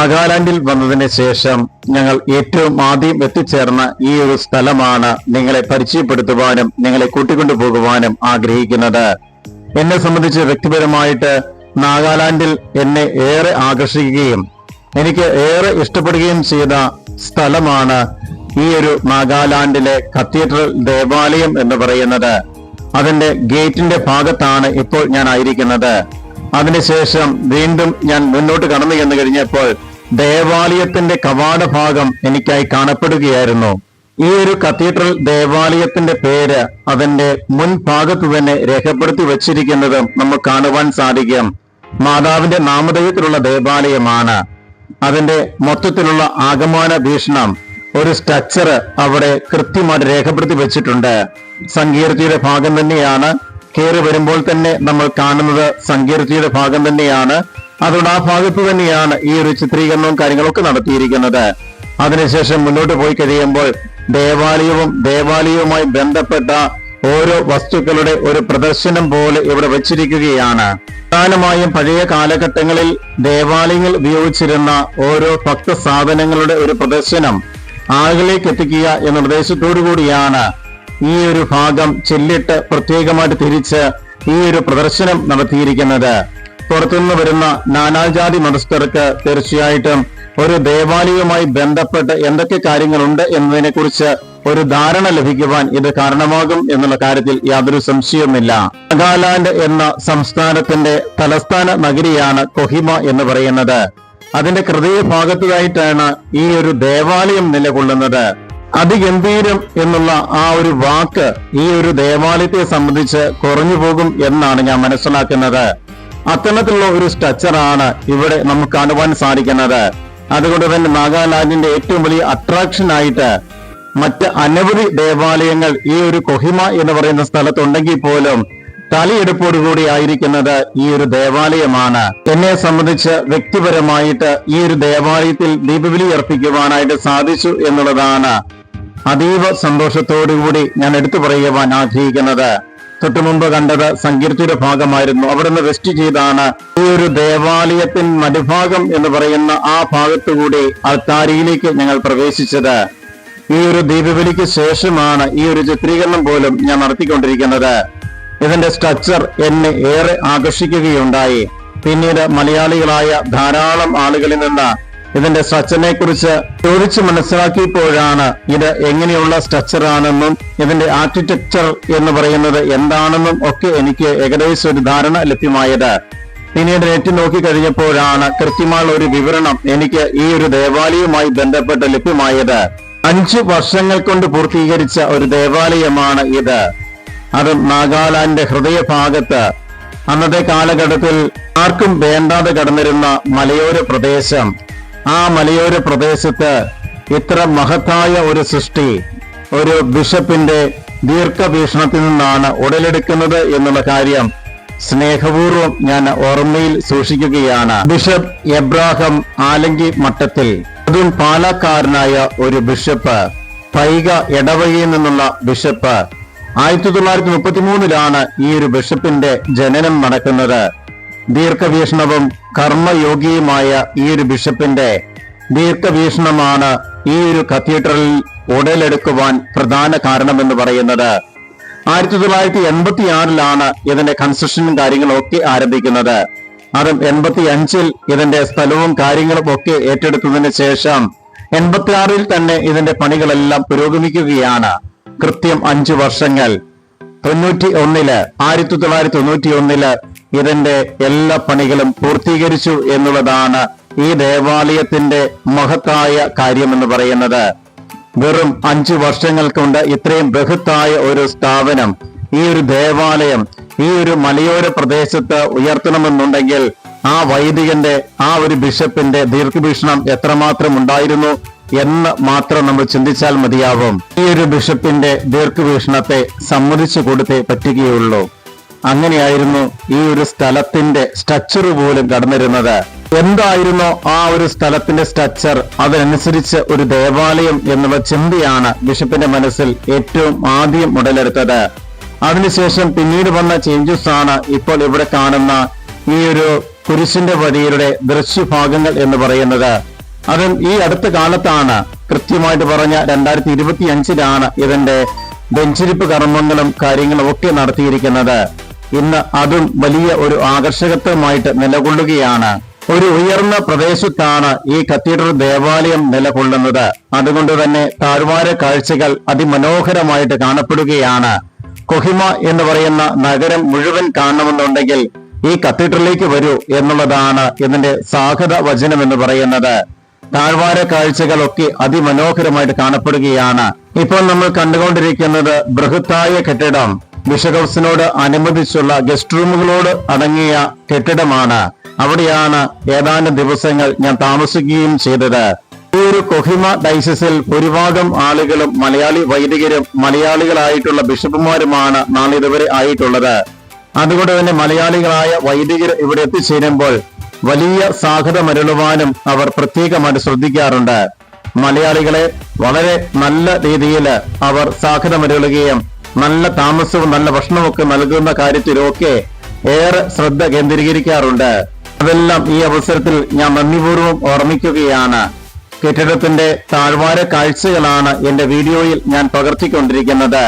നാഗാലാൻഡിൽ വന്നതിന് ശേഷം ഞങ്ങൾ ഏറ്റവും ആദ്യം എത്തിച്ചേർന്ന ഈ ഒരു സ്ഥലമാണ് നിങ്ങളെ പരിചയപ്പെടുത്തുവാനും നിങ്ങളെ കൂട്ടിക്കൊണ്ടുപോകുവാനും ആഗ്രഹിക്കുന്നത്. എന്നെ സംബന്ധിച്ച് വ്യക്തിപരമായിട്ട് നാഗാലാൻഡിൽ എന്നെ ഏറെ ആകർഷിക്കുകയും എനിക്ക് ഏറെ ഇഷ്ടപ്പെടുകയും ചെയ്ത സ്ഥലമാണ് ഈ ഒരു നാഗാലാൻഡിലെ കത്തീഡ്രൽ ദേവാലയം എന്ന് പറയുന്നത്. അതിന്റെ ഗേറ്റിന്റെ ഭാഗത്താണ് ഇപ്പോൾ ഞാൻ ആയിരിക്കുന്നത്. അതിനുശേഷം വീണ്ടും ഞാൻ മുന്നോട്ട് കടന്നു ചെന്ന് കഴിഞ്ഞപ്പോൾ ദേവാലയത്തിന്റെ കവാട ഭാഗം എനിക്കായി കാണപ്പെടുകയായിരുന്നു. ഈ ഒരു കത്തീഡ്രൽ ദേവാലയത്തിന്റെ പേര് അതിന്റെ മുൻഭാഗത്ത് തന്നെ രേഖപ്പെടുത്തി വച്ചിരിക്കുന്നത് നമുക്ക് കാണുവാൻ സാധിക്കും. മാതാവിന്റെ നാമധേയത്തിലുള്ള ദേവാലയമാണ്. അതിന്റെ മൊത്തത്തിലുള്ള ആഗമന വീക്ഷണം ഒരു സ്ട്രക്ചർ അവിടെ കൃത്യമായിട്ട് രേഖപ്പെടുത്തി വെച്ചിട്ടുണ്ട്. സങ്കീർത്തിയുടെ ഭാഗം തന്നെയാണ്. കയറി വരുമ്പോൾ തന്നെ നമ്മൾ കാണുന്നത് സങ്കീർത്തിയുടെ ഭാഗം തന്നെയാണ്. അതുകൊണ്ട് ആ ഭാഗത്ത് തന്നെയാണ് ഈ ഒരു ചിത്രീകരണവും കാര്യങ്ങളൊക്കെ നടത്തിയിരിക്കുന്നത്. അതിനുശേഷം മുന്നോട്ട് പോയി കഴിയുമ്പോൾ ദേവാലയവുമായി ബന്ധപ്പെട്ട ഓരോ വസ്തുക്കളുടെ ഒരു പ്രദർശനം പോലെ ഇവിടെ വച്ചിരിക്കുകയാണ്. പ്രധാനമായും പഴയ കാലഘട്ടങ്ങളിൽ ദേവാലയങ്ങൾ ഉപയോഗിച്ചിരുന്ന ഓരോ ഭക്ത സാധനങ്ങളുടെ ഒരു പ്രദർശനം ആളുകളിലേക്ക് എത്തിക്കുക എന്ന നിർദ്ദേശത്തോടു കൂടിയാണ് ഈ ഒരു ഭാഗം ചെല്ലിട്ട് പ്രത്യേകമായിട്ട് തിരിച്ച് ഈ ഒരു പ്രദർശനം നടത്തിയിരിക്കുന്നത്. പുറത്തുനിന്ന് വരുന്ന നാനാജാതി മതസ്ഥർക്ക് തീർച്ചയായിട്ടും ഒരു ദേവാലയവുമായി ബന്ധപ്പെട്ട് എന്തൊക്കെ കാര്യങ്ങളുണ്ട് എന്നതിനെ കുറിച്ച് ഒരു ധാരണ ലഭിക്കുവാൻ ഇത് കാരണമാകും എന്നുള്ള കാര്യത്തിൽ യാതൊരു സംശയവുമില്ല. നാഗാലാൻഡ് എന്ന സംസ്ഥാനത്തിന്റെ തലസ്ഥാന നഗരിയാണ് കൊഹിമ എന്ന് പറയുന്നത്. അതിന്റെ ഹൃദയഭാഗത്തായിട്ടാണ് ഈ ഒരു ദേവാലയം നിലകൊള്ളുന്നത്. അതിഗംഭീരം എന്നുള്ള ആ ഒരു വാക്ക് ഈ ഒരു ദേവാലയത്തെ സംബന്ധിച്ച് കുറഞ്ഞു പോകും എന്നാണ് ഞാൻ മനസ്സിലാക്കുന്നത്. അത്തരത്തിലുള്ള ഒരു സ്ട്രക്ചറാണ് ഇവിടെ നമുക്ക് കാണുവാൻ സാധിക്കുന്നത്. അതുകൊണ്ട് തന്നെ നാഗാലാൻഡിന്റെ ഏറ്റവും വലിയ അട്രാക്ഷൻ ആയിട്ട് മറ്റ് അനവധി ദേവാലയങ്ങൾ ഈ ഒരു കൊഹിമ എന്ന് പറയുന്ന സ്ഥലത്തുണ്ടെങ്കിൽ പോലും തലയെടുപ്പോടുകൂടി ആയിരിക്കുന്നത് ഈ ഒരു ദേവാലയമാണ്. എന്നെ സംബന്ധിച്ച് വ്യക്തിപരമായിട്ട് ഈ ഒരു ദേവാലയത്തിൽ ദീപബലി അർപ്പിക്കുവാനായിട്ട് സാധിച്ചു എന്നുള്ളതാണ് അതീവ സന്തോഷത്തോടുകൂടി ഞാൻ എടുത്തു പറയുവാൻ ആഗ്രഹിക്കുന്നത്. തൊട്ടു മുമ്പ് കണ്ടത് സങ്കീർത്തിയുടെ ഭാഗമായിരുന്നു. അവിടുന്ന് റെസ്റ്റ് ചെയ്താണ് ഈ ഒരു ദേവാലയത്തിൻ മധ്യഭാഗം എന്ന് പറയുന്ന ആ ഭാഗത്തുകൂടി അൾത്താരിയിലേക്ക് ഞങ്ങൾ പ്രവേശിച്ചത്. ഈ ഒരു ദീപബലിക്ക് ശേഷമാണ് ഈ ഒരു ചിത്രീകരണം പോലും ഞാൻ നടത്തിക്കൊണ്ടിരിക്കുന്നത്. ഇതിന്റെ സ്ട്രക്ചർ എന്നെ ഏറെ ആകർഷിക്കുകയുണ്ടായി. പിന്നീട് മലയാളികളായ ധാരാളം ആളുകളിൽ നിന്ന് ഇതിന്റെ സ്ട്രക്ചറിനെ കുറിച്ച് ചോദിച്ച് മനസ്സിലാക്കിയപ്പോഴാണ് ഇത് എങ്ങനെയുള്ള സ്ട്രക്ചർ ആണെന്നും ഇതിന്റെ ആർക്കിടെക്ചർ എന്ന് പറയുന്നത് എന്താണെന്നും ഒക്കെ എനിക്ക് ഏകദേശം ഒരു ധാരണ ലഭ്യമായത്. പിന്നീട് നെറ്റ് നോക്കി കഴിഞ്ഞപ്പോഴാണ് കൃത്യമായ ഒരു വിവരണം എനിക്ക് ഈ ഒരു ദേവാലയവുമായി ബന്ധപ്പെട്ട് ലഭ്യമായത്. 5 വർഷങ്ങൾ കൊണ്ട് പൂർത്തീകരിച്ച ഒരു ദേവാലയമാണ് ഇത്. അത് നാഗാലാൻഡിന്റെ ഹൃദയഭാഗത്ത് അന്നത്തെ കാലഘട്ടത്തിൽ ആർക്കും വേണ്ടാതെ കടന്നിരുന്ന മലയോര പ്രദേശം. ആ മലയോര പ്രദേശത്ത് ഇത്ര മഹത്തായ ഒരു സൃഷ്ടി ഒരു ബിഷപ്പിന്റെ ദീർഘവീക്ഷണത്തിൽ നിന്നാണ് ഉടലെടുക്കുന്നത് എന്നുള്ള കാര്യം സ്നേഹപൂർവ്വം ഞാൻ ഓർമ്മയിൽ സൂക്ഷിക്കുകയാണ്. ബിഷപ്പ് എബ്രാഹം ആലങ്കി മട്ടത്തിൽ, അതും പാലക്കാരനായ ഒരു ബിഷപ്പ്, പൈക ഇടവകയിൽ നിന്നുള്ള ബിഷപ്പ്. 1933 ഈ ഒരു ബിഷപ്പിന്റെ ജനനം നടക്കുന്നത്. ദീർഘവീക്ഷണവും കർമ്മയോഗിയുമായ ഈ ഒരു ബിഷപ്പിന്റെ ദീർഘവീക്ഷണമാണ് ഈ ഒരു കത്തീഡ്രലിൽ ഉടലെടുക്കുവാൻ പ്രധാന കാരണമെന്ന് പറയുന്നത്. 1986 ഇതിന്റെ കൺസ്ട്രക്ഷനും കാര്യങ്ങളും ഒക്കെ ആരംഭിക്കുന്നത്. അതും 85 ഇതിന്റെ സ്ഥലവും കാര്യങ്ങളും ഒക്കെ ഏറ്റെടുത്തതിന് ശേഷം 86 തന്നെ ഇതിന്റെ പണികളെല്ലാം പുരോഗമിക്കുകയാണ്. കൃത്യം 5 വർഷങ്ങൾ. 1991 ഇതിന്റെ എല്ലാ പണികളും പൂർത്തീകരിച്ചു എന്നുള്ളതാണ് ഈ ദേവാലയത്തിന്റെ മഹത്തായ കാര്യമെന്ന് പറയുന്നത്. വെറും 5 വർഷങ്ങൾ കൊണ്ട് ഇത്രയും ബൃഹത്തായ ഒരു സ്ഥാപനം, ഈ ഒരു ദേവാലയം ഈ ഒരു മലയോര പ്രദേശത്ത് ഉയർത്തണമെന്നുണ്ടെങ്കിൽ ആ വൈദികന്റെ ആ ഒരു ബിഷപ്പിന്റെ ദീർഘവീക്ഷണം എത്രമാത്രം ഉണ്ടായിരുന്നു എന്ന് മാത്രം നമ്മൾ ചിന്തിച്ചാൽ മതിയാവും. ഈ ഒരു ബിഷപ്പിന്റെ ദീർഘവീക്ഷണത്തെ സമ്മതിച്ചു കൊടുത്തേ പറ്റുകയുള്ളൂ. അങ്ങനെയായിരുന്നു ഈ ഒരു സ്ഥലത്തിന്റെ സ്ട്രക്ചർ പോലും കടന്നിരുന്നത്. എന്തായിരുന്നു ആ ഒരു സ്ഥലത്തിന്റെ സ്ട്രക്ചർ, അതനുസരിച്ച് ഒരു ദേവാലയം എന്നുള്ള ചിന്തയാണ് ബിഷപ്പിന്റെ മനസ്സിൽ ഏറ്റവും ആദ്യം ഉടലെടുത്തത്. അതിനുശേഷം പിന്നീട് വന്ന ചേഞ്ചസ് ആണ് ഇപ്പോൾ ഇവിടെ കാണുന്ന ഈ ഒരു കുരിശിന്റെ വരിയുടെ ദൃശ്യഭാഗങ്ങൾ എന്ന് പറയുന്നത്. അതും ഈ അടുത്ത കാലത്താണ്, കൃത്യമായിട്ട് പറഞ്ഞ 2025 ഇതിന്റെ വെഞ്ചരിപ്പ് കർമ്മങ്ങളും കാര്യങ്ങളും ഒക്കെ നടത്തിയിരിക്കുന്നത്. ഇന്ന് അതും വലിയ ഒരു ആകർഷകത്വമായിട്ട് നിലകൊള്ളുകയാണ്. ഒരു ഉയർന്ന പ്രദേശത്താണ് ഈ കത്തീഡ്രൽ ദേവാലയം നിലകൊള്ളുന്നത്. അതുകൊണ്ട് തന്നെ താഴ്വാര കാഴ്ചകൾ അതിമനോഹരമായിട്ട് കാണപ്പെടുകയാണ്. കൊഹിമ എന്ന് പറയുന്ന നഗരം മുഴുവൻ കാണണമെന്നുണ്ടെങ്കിൽ ഈ കത്തീഡ്രലിലേക്ക് വരൂ എന്നുള്ളതാണ് ഇതിന്റെ സാഗത വചനം എന്ന് പറയുന്നത്. താഴ്വാര കാഴ്ചകളൊക്കെ അതിമനോഹരമായിട്ട് കാണപ്പെടുകയാണ്. ഇപ്പോൾ നമ്മൾ കണ്ടുകൊണ്ടിരിക്കുന്നത് ബൃഹത്തായ കെട്ടിടം, ബിഷപ്പ് ഹൗസിനോട് അനുബന്ധിച്ചുള്ള ഗസ്റ്റ് റൂമുകളോട് അടങ്ങിയ കെട്ടിടമാണ്. അവിടെയാണ് ഏതാനും ദിവസങ്ങൾ ഞാൻ താമസിക്കുകയും ചെയ്തത്. ഈ ഒരു കൊഹിമ ഡയസിസിൽ ഭൂരിഭാഗം ആളുകളും മലയാളി വൈദികരും മലയാളികളായിട്ടുള്ള ബിഷപ്പുമാരുമാണ് നാളിതുവരെ ആയിട്ടുള്ളത്. അതുകൊണ്ട് തന്നെ മലയാളികളായ വൈദികർ ഇവിടെ എത്തിച്ചേരുമ്പോൾ വലിയ സാഗതമരുളുവാനും അവർ പ്രത്യേകമായിട്ട് ശ്രദ്ധിക്കാറുണ്ട്. മലയാളികളെ വളരെ നല്ല രീതിയിൽ അവർ സാഗതമരുളുകയും നല്ല താമസവും നല്ല ഭക്ഷണമൊക്കെ നൽകുന്ന കാര്യത്തിലൊക്കെ ഏറെ ശ്രദ്ധ കേന്ദ്രീകരിക്കാറുണ്ട്. അതെല്ലാം ഈ അവസരത്തിൽ ഞാൻ നന്ദിപൂർവ്വം ഓർമ്മിക്കുകയാണ്. കെട്ടിടത്തിന്റെ താഴ്വാര കാഴ്ചകളാണ് എന്റെ വീഡിയോയിൽ ഞാൻ പകർത്തിക്കൊണ്ടിരിക്കുന്നത്.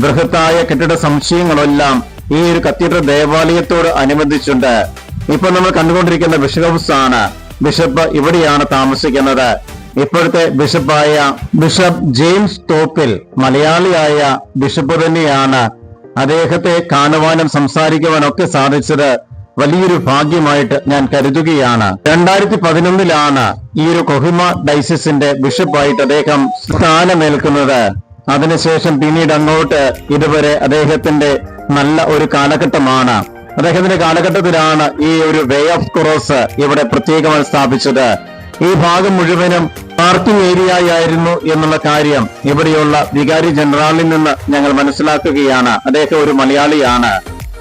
ബൃഹത്തായ കെട്ടിട സമുച്ചയങ്ങളെല്ലാം ഈ ഒരു കത്തീഡ്രൽ ദേവാലയത്തോട് അനുബന്ധിച്ചുണ്ട്. ഇപ്പൊ നമ്മൾ കണ്ടുകൊണ്ടിരിക്കുന്ന ബിഷപ്പ് ഹൗസ് ആണ്. ബിഷപ്പ് ഇവിടെയാണ് താമസിക്കുന്നത്. ഇപ്പോഴത്തെ ബിഷപ്പായ ബിഷപ്പ് ജെയിംസ് തോപ്പിൽ മലയാളിയായ ബിഷപ്പ് തന്നെയാണ്. അദ്ദേഹത്തെ കാണുവാനും സംസാരിക്കുവാനൊക്കെ സാധിച്ചത് വലിയൊരു ഭാഗ്യമായിട്ട് ഞാൻ കരുതുകയാണ്. 2011 ഈ ഒരു കൊഹിമ ഡയസിസിന്റെ ബിഷപ്പായിട്ട് അദ്ദേഹം സ്ഥാനമേൽക്കുന്നത്. അതിനുശേഷം പിന്നീട് അങ്ങോട്ട് ഇതുവരെ അദ്ദേഹത്തിന്റെ നല്ല ഒരു കാലഘട്ടമാണ്. അദ്ദേഹത്തിന്റെ കാലഘട്ടത്തിലാണ് ഈ ഒരു വേ ഓഫ് ക്രോസ് ഇവിടെ പ്രത്യേകമായി സ്ഥാപിച്ചത്. ഈ ഭാഗം മുഴുവനും പാർക്കിംഗ് ഏരിയ ആയിരുന്നു എന്നുള്ള കാര്യം ഇവിടെയുള്ള വികാരി ജനറാളിൽ നിന്ന് ഞങ്ങൾ മനസ്സിലാക്കുകയാണ്. അദ്ദേഹം ഒരു മലയാളിയാണ്.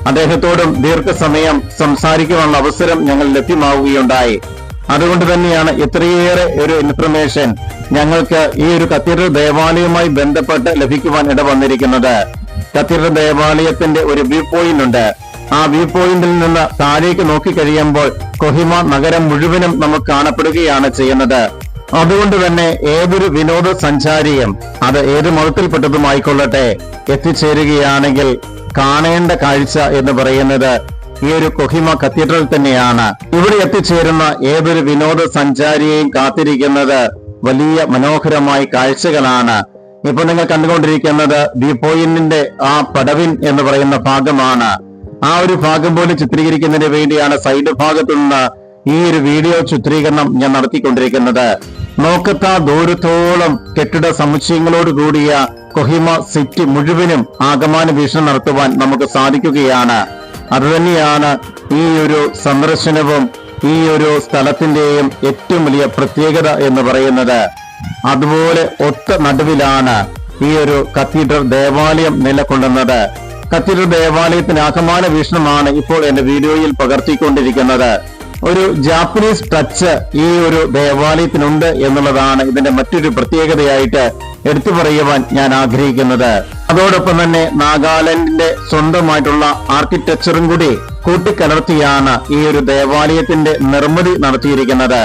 അദ്ദേഹത്തോടും ദീർഘസമയം സംസാരിക്കുവാനുള്ള അവസരം ഞങ്ങൾ ലഭ്യമാവുകയുണ്ടായി. അതുകൊണ്ട് തന്നെയാണ് ഇത്രയേറെ ഒരു ഇൻഫർമേഷൻ ഞങ്ങൾക്ക് ഈ ഒരു കത്തീഡ്രൽ ദേവാലയവുമായി ബന്ധപ്പെട്ട് ലഭിക്കുവാൻ ഇടവന്നിരിക്കുന്നത്. കത്തീഡ്രൽ ദേവാലയത്തിന്റെ ഒരു വ്യൂ പോയിന്റ് ഉണ്ട്. ആ വ്യൂ പോയിന്റിൽ നിന്ന് താഴേക്ക് നോക്കിക്കഴിയുമ്പോൾ കൊഹിമ നഗരം മുഴുവനും നമുക്ക് കാണപ്പെടുകയാണ് ചെയ്യുന്നത്. അതുകൊണ്ട് തന്നെ ഏതൊരു വിനോദസഞ്ചാരിയും അത് ഏത് മതത്തിൽപ്പെട്ടതുമായിക്കൊള്ളട്ടെ എത്തിച്ചേരുകയാണെങ്കിൽ കാണേണ്ട കാഴ്ച എന്ന് പറയുന്നത് ഈ ഒരു കൊഹിമ കത്തീഡ്രൽ തന്നെയാണ്. ഇവിടെ എത്തിച്ചേരുന്ന ഏതൊരു വിനോദസഞ്ചാരിയെയും കാത്തിരിക്കുന്നത് വലിയ മനോഹരമായ കാഴ്ചകളാണ്. ഇപ്പൊ നിങ്ങൾ കണ്ടുകൊണ്ടിരിക്കുന്നത് വ്യൂ പോയിന്റിന്റെ ആ പടവിൻ എന്ന് പറയുന്ന ഭാഗമാണ്. ആ ഒരു ഭാഗം പോലും ചിത്രീകരിക്കുന്നതിന് വേണ്ടിയാണ് സൈഡ് ഭാഗത്തു നിന്ന് ഈ ഒരു വീഡിയോ ചിത്രീകരണം ഞാൻ നടത്തിക്കൊണ്ടിരിക്കുന്നത്. നോക്കത്താ ദൂരത്തോളം കെട്ടിട സമുച്ചയങ്ങളോട് കൂടിയ കൊഹിമ സിറ്റി മുഴുവനും ആകമാന വീക്ഷണം നടത്തുവാൻ നമുക്ക് സാധിക്കുകയാണ്. അതുതന്നെയാണ് ഈ ഒരു സന്ദർശനവും ഈ ഒരു സ്ഥലത്തിന്റെയും ഏറ്റവും വലിയ പ്രത്യേകത എന്ന് പറയുന്നത്. അതുപോലെ ഒത്ത നടുവിലാണ് ഈ ഒരു കത്തീഡ്രൽ ദേവാലയം നിലകൊള്ളുന്നത്. കത്തീഡ്രൽ ദേവാലയത്തിന് ആകമാന വീക്ഷണമാണ് ഇപ്പോൾ എന്റെ വീഡിയോയിൽ പകർത്തിക്കൊണ്ടിരിക്കുന്നത്. ഒരു ജാപ്പനീസ് ടച്ച് ഈ ഒരു ദേവാലയത്തിനുണ്ട് എന്നുള്ളതാണ് ഇതിന്റെ മറ്റൊരു പ്രത്യേകതയായിട്ട് എടുത്തു പറയുവാൻ ഞാൻ ആഗ്രഹിക്കുന്നത്. അതോടൊപ്പം തന്നെ നാഗാലാൻഡിന്റെ സ്വന്തമായിട്ടുള്ള ആർക്കിടെക്ചറും കൂടി കൂട്ടിക്കലർത്തിയാണ് ഈ ഒരു ദേവാലയത്തിന്റെ നിർമ്മിതി നടത്തിയിരിക്കുന്നത്.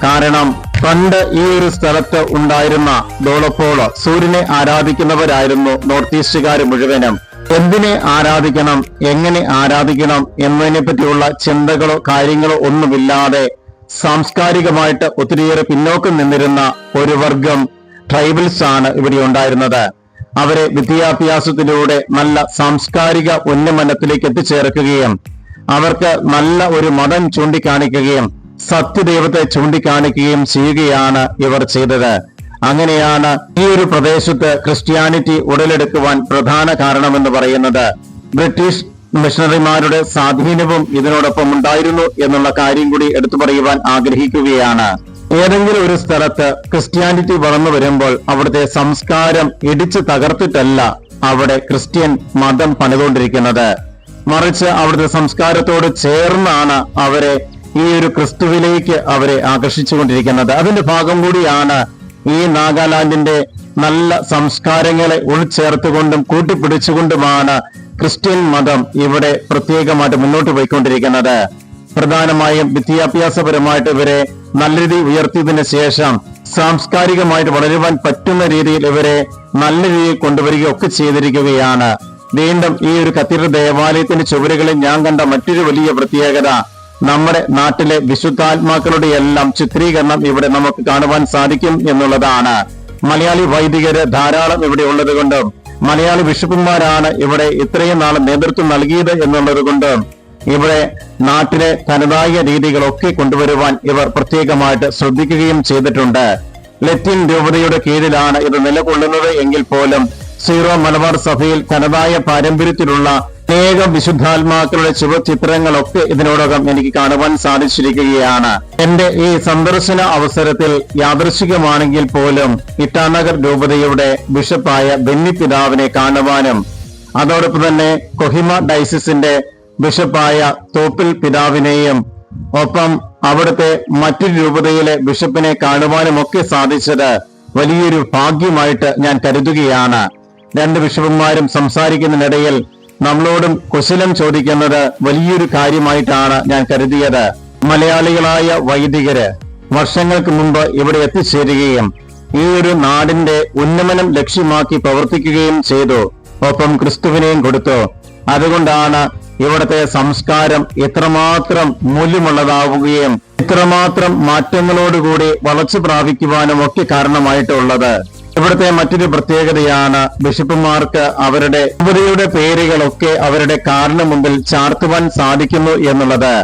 കാരണം പണ്ട് ഈ ഒരു സ്ഥലത്ത് ഉണ്ടായിരുന്ന ഡോളപ്പോളോ സൂര്യനെ ആരാധിക്കുന്നവരായിരുന്നു നോർത്ത് ഈസ്റ്റുകാർ മുഴുവനും. എന്തിനെ ആരാധിക്കണം, എങ്ങനെ ആരാധിക്കണം എന്നതിനെ പറ്റിയുള്ള ചിന്തകളോ കാര്യങ്ങളോ ഒന്നുമില്ലാതെ സാംസ്കാരികമായിട്ട് ഒത്തിരിയേറെ പിന്നോക്കം നിന്നിരുന്ന ഒരു വർഗം ട്രൈബൽസ് ആണ് ഇവിടെ ഉണ്ടായിരുന്നത്. അവരെ വിദ്യാഭ്യാസത്തിലൂടെ നല്ല സാംസ്കാരിക ഉന്നമനത്തിലേക്ക് എത്തിച്ചേർക്കുകയും അവർക്ക് നല്ല ഒരു മതം ചൂണ്ടിക്കാണിക്കുകയും സത്യദൈവത്തെ ചൂണ്ടിക്കാണിക്കുകയും ചെയ്യുകയാണ് ഇവർ ചെയ്തത്. അങ്ങനെയാണ് ഈ ഒരു പ്രദേശത്ത് ക്രിസ്ത്യാനിറ്റി ഉടലെടുക്കുവാൻ പ്രധാന കാരണമെന്ന് പറയുന്നത്. ബ്രിട്ടീഷ് മിഷണറിമാരുടെ സ്വാധീനവും ഇതിനോടൊപ്പം ഉണ്ടായിരുന്നു എന്നുള്ള കാര്യം കൂടി എടുത്തു പറയുവാൻ ആഗ്രഹിക്കുകയാണ്. ഏതെങ്കിലും ഒരു സ്ഥലത്ത് ക്രിസ്ത്യാനിറ്റി വളർന്നു വരുമ്പോൾ അവിടുത്തെ സംസ്കാരം ഇടിച്ചു തകർത്തിട്ടല്ല അവിടെ ക്രിസ്ത്യൻ മതം പണിതുകൊണ്ടിരിക്കുന്നത്. മറിച്ച് അവിടുത്തെ സംസ്കാരത്തോട് ചേർന്നാണ് അവരെ ഈ ഒരു ക്രിസ്തുവിലേക്ക് അവരെ ആകർഷിച്ചുകൊണ്ടിരിക്കുന്നത്. അതിന്റെ ഭാഗം കൂടിയാണ് ഈ നാഗാലാൻഡിന്റെ നല്ല സംസ്കാരങ്ങളെ ഉൾച്ചേർത്തുകൊണ്ടും കൂട്ടിപ്പിടിച്ചുകൊണ്ടുമാണ് ക്രിസ്ത്യൻ മതം ഇവിടെ പ്രത്യേകമായിട്ട് മുന്നോട്ട് പോയിക്കൊണ്ടിരിക്കുന്നത്. പ്രധാനമായും വിദ്യാഭ്യാസപരമായിട്ട് ഇവരെ നല്ല രീതിയിൽ ഉയർത്തിയതിനു ശേഷം സാംസ്കാരികമായിട്ട് വളരുവാൻ പറ്റുന്ന രീതിയിൽ ഇവരെ നല്ല രീതിയിൽ കൊണ്ടുവരികയൊക്കെ ചെയ്തിരിക്കുകയാണ്. വീണ്ടും ഈ ഒരു കത്തീഡ്രൽ ദേവാലയത്തിന്റെ ചുവരുകളിൽ ഞാൻ കണ്ട മറ്റൊരു വലിയ പ്രത്യേകത, നമ്മുടെ നാട്ടിലെ വിശുദ്ധാത്മാക്കളുടെ എല്ലാം ചിത്രീകരണം ഇവിടെ നമുക്ക് കാണുവാൻ സാധിക്കും എന്നുള്ളതാണ്. മലയാളി വൈദികര് ധാരാളം ഇവിടെ ഉള്ളത് കൊണ്ടും മലയാളി ബിഷപ്പുമാരാണ് ഇവിടെ ഇത്രയും നാൾ നേതൃത്വം നൽകിയത് എന്നുള്ളത് കൊണ്ടും ഇവിടെ നാട്ടിലെ തനതായ രീതികളൊക്കെ കൊണ്ടുവരുവാൻ ഇവർ പ്രത്യേകമായിട്ട് ശ്രദ്ധിക്കുകയും ചെയ്തിട്ടുണ്ട്. ലത്തീൻ രൂപതയുടെ കീഴിലാണ് ഇത് നിലകൊള്ളുന്നത് എങ്കിൽ പോലും സീറോ മലബാർ സഭയിൽ തനതായ പാരമ്പര്യത്തിലുള്ള അനേകം വിശുദ്ധാത്മാക്കളുടെ ചുവചിത്രങ്ങളൊക്കെ ഇതിനോടകം എനിക്ക് കാണുവാൻ സാധിച്ചിരിക്കുകയാണ്. എന്റെ ഈ സന്ദർശന അവസരത്തിൽ യാദൃശികമാണെങ്കിൽ പോലും ഇറ്റാനഗർ രൂപതയുടെ ബിഷപ്പായ ബെന്നി പിതാവിനെ കാണുവാനും അതോടൊപ്പം തന്നെ കൊഹിമ ഡയസിസിന്റെ ബിഷപ്പായ തോപ്പിൽ പിതാവിനെയും ഒപ്പം അവിടുത്തെ മറ്റൊരു രൂപതയിലെ ബിഷപ്പിനെ കാണുവാനും ഒക്കെ സാധിച്ചത് വലിയൊരു ഭാഗ്യമായിട്ട് ഞാൻ കരുതുകയാണ്. രണ്ട് ബിഷപ്പുമാരും സംസാരിക്കുന്നതിനിടയിൽ നമ്മളോടും കുശലം ചോദിക്കുന്നത് വലിയൊരു കാര്യമായിട്ടാണ് ഞാൻ കരുതിയത്. മലയാളികളായ വൈദികര് വർഷങ്ങൾക്ക് മുമ്പ് ഇവിടെ എത്തിച്ചേരുകയും ഈ ഒരു നാടിന്റെ ഉന്നമനം ലക്ഷ്യമാക്കി പ്രവർത്തിക്കുകയും ചെയ്തു. ഒപ്പം ക്രിസ്തുവിനെയും കൊടുത്തു. അതുകൊണ്ടാണ് ഇവിടുത്തെ സംസ്കാരം എത്രമാത്രം മൂല്യമുള്ളതാവുകയും ഇത്രമാത്രം മാറ്റങ്ങളോടുകൂടി വളർച്ച പ്രാപിക്കുവാനും ഒക്കെ കാരണമായിട്ടുള്ളത്. ഇവിടുത്തെ മറ്റൊരു പ്രത്യേകതയാണ് ബിഷപ്പുമാർക്ക് അവരുടെ ഉപതയുടെ പേരുകളൊക്കെ അവരുടെ കാറിന് മുമ്പിൽ ചാർത്തുവാൻ സാധിക്കുന്നു എന്നുള്ളത്.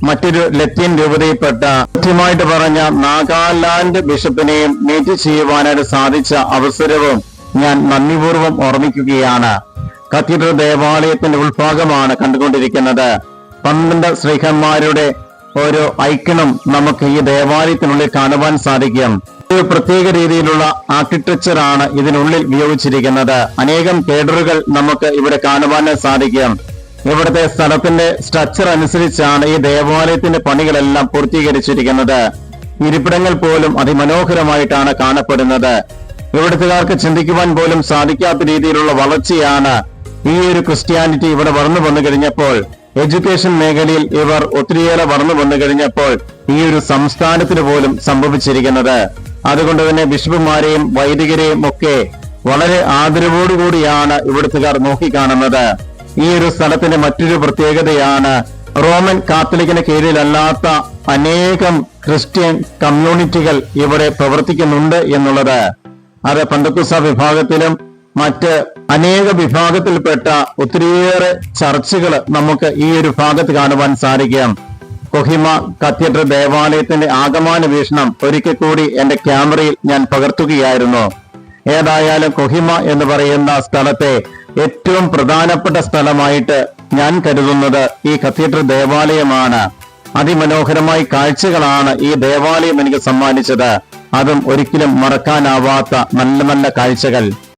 മറ്റൊരു ലത്തീൻ രൂപതയിൽപ്പെട്ട കൃത്യമായിട്ട് പറഞ്ഞ നാഗാലാൻഡ് ബിഷപ്പിനെയും മീറ്റ് ചെയ്യുവാനായിട്ട് സാധിച്ച അവസരവും ഞാൻ നന്ദിപൂർവ്വം ഓർമ്മിക്കുകയാണ്. കത്തീഡ്രൽ ദേവാലയത്തിന്റെ ഉൾഭാഗമാണ് കണ്ടുകൊണ്ടിരിക്കുന്നത്. 12 ശ്രീഹന്മാരുടെ ഒരു ഐക്കണും നമുക്ക് ഈ ദേവാലയത്തിനുള്ളിൽ കാണുവാൻ സാധിക്കും. ഒരു പ്രത്യേക രീതിയിലുള്ള ആർക്കിടെക്ചറാണ് ഇതിനുള്ളിൽ ഉപയോഗിച്ചിരിക്കുന്നത്. അനേകം കേഡറുകൾ നമുക്ക് ഇവിടെ കാണുവാൻ സാധിക്കും. ഇവിടുത്തെ സ്ഥലത്തിന്റെ സ്ട്രക്ചർ അനുസരിച്ചാണ് ഈ ദേവാലയത്തിന്റെ പണികളെല്ലാം പൂർത്തീകരിച്ചിരിക്കുന്നത്. ഇരിപ്പിടങ്ങൾ പോലും അതിമനോഹരമായിട്ടാണ് കാണപ്പെടുന്നത്. ഇവിടുത്തുകാർക്ക് ചിന്തിക്കുവാൻ പോലും സാധിക്കാത്ത രീതിയിലുള്ള വളർച്ചയാണ് ഈ ഒരു ക്രിസ്ത്യാനിറ്റി ഇവിടെ വളർന്നു വന്നു കഴിഞ്ഞപ്പോൾ, എഡ്യൂക്കേഷൻ മേഖലയിൽ ഇവർ ഒത്തിരിയേറെ വളർന്നു വന്നു കഴിഞ്ഞപ്പോൾ ഈ ഒരു സംസ്ഥാനത്തിന് പോലും സംഭവിച്ചിരിക്കുന്നത്. അതുകൊണ്ട് തന്നെ ബിഷപ്പുമാരെയും വൈദികരെയും ഒക്കെ വളരെ ആദരവോടുകൂടിയാണ് ഇവിടുത്തുകാർ നോക്കിക്കാണുന്നത്. ഈ ഒരു സ്ഥലത്തിന്റെ മറ്റൊരു പ്രത്യേകതയാണ് റോമൻ കാത്തലിക്കിന് കീഴിലല്ലാത്ത അനേകം ക്രിസ്ത്യൻ കമ്മ്യൂണിറ്റികൾ ഇവിടെ പ്രവർത്തിക്കുന്നുണ്ട് എന്നുള്ളത്. അത് പെന്തക്കോസ്ത വിഭാഗത്തിലും മറ്റ് അനേക വിഭാഗത്തിൽപ്പെട്ട ഒത്തിരിയേറെ ചർച്ചുകൾ നമുക്ക് ഈ ഒരു ഭാഗത്ത് കാണുവാൻ സാധിക്കും. കൊഹിമ കത്തീഡ്രൽ ദേവാലയത്തിന്റെ ആകമാന വീക്ഷണം ഒരിക്കൽ കൂടി എന്റെ ക്യാമറയിൽ ഞാൻ പകർത്തുകയായിരുന്നു. ഏതായാലും കൊഹിമ എന്ന് പറയുന്ന സ്ഥലത്തെ ഏറ്റവും പ്രധാനപ്പെട്ട സ്ഥലമായിട്ട് ഞാൻ കരുതുന്നത് ഈ കത്തീഡ്രൽ ദേവാലയമാണ്. അതിമനോഹരമായ കാഴ്ചകളാണ് ഈ ദേവാലയം എനിക്ക് സമ്മാനിച്ചത്. അതും ഒരിക്കലും മറക്കാനാവാത്ത നല്ല നല്ല കാഴ്ചകൾ.